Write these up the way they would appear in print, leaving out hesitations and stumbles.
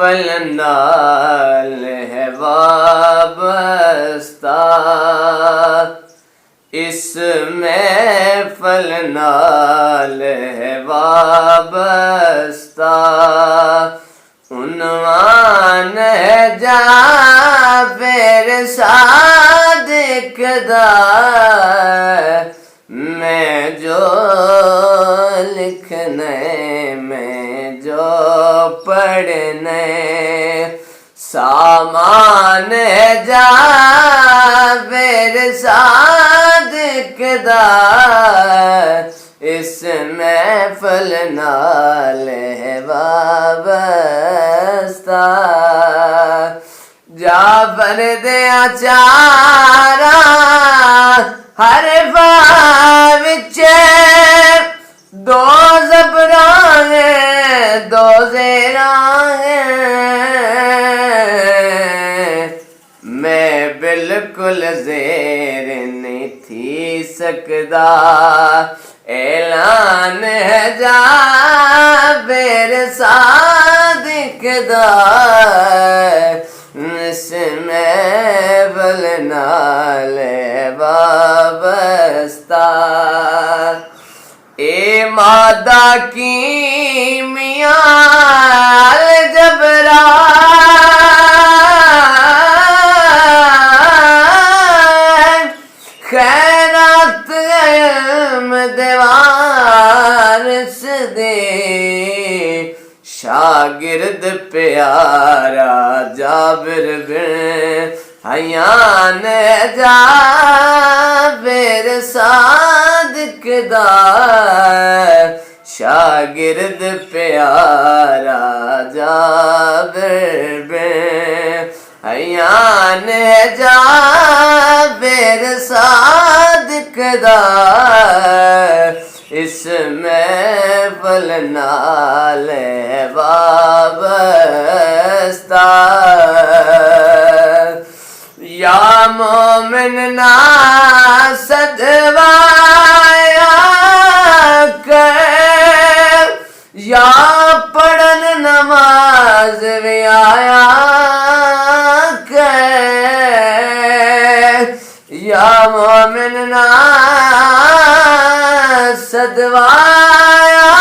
महफल नाल है वाबस्ता, इस महफल नाल है वाबस्ता। उन्वान है जाफर सादिक दा, मैं जो लिखने मैं जो पढ़ने सामान जाफर सादिक दा, इस महफल नाल है वाबस्ता। जाफर दे चारा हर विच दो ज़बरां हैं दो ज़ेरां हैं, मैं बिल्कुल ज़ेर नहीं थी सकदा। ऐलान है जाफर सादिक दा, इस महफल नाल है वाबस्ता। ए मादा की मियां जबरा खैरात दवारस दे, शागिर्द प्यारा जाबिर बिन हयान जाबिर सादिक दा, शागिर्द प्यारा जाबिर बिन हयान जाबिर सादिक दा, इस महफल नाल है वाबस्ता। या मोमिन ना सदवाया कर, या पढ़न नमाज भी आया कर, या मोमिन ना सदवाया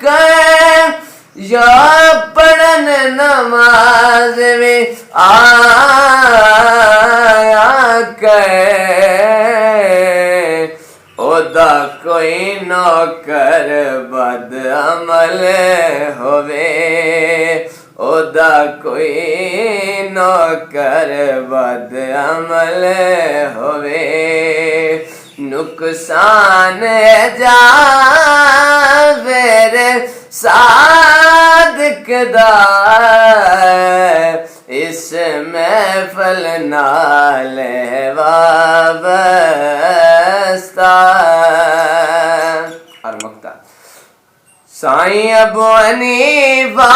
कर, या पढ़न नमाज में आया कर। ओदा कोई नौकर बद अमल होवे, ओदा कोई नौकर बद अमल होवे, नुकसान जाफर सादिक दा, इस महफल नाल है वाबस्ता। और मक्ता साईं अबू हनीफा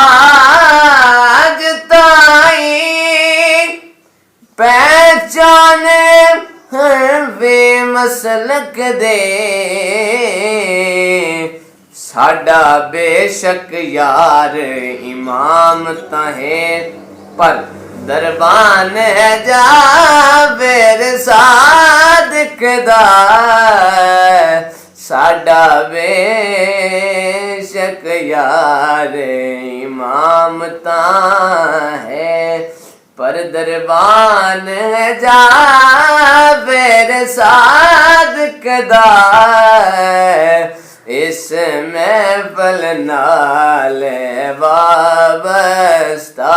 आज ताई पहचान वे मसलक दे, साडा बेशक यार इमाम ताहे, पर दरबान है जाफर सादिक दा, साडा बेशक यार इमाम ताहे, पर दरबान है जाफर सादिक दा, इस महफल नाल है वाबस्ता।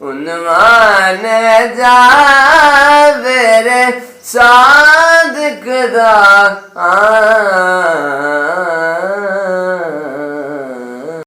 उन्वान जाफर सादिक दा।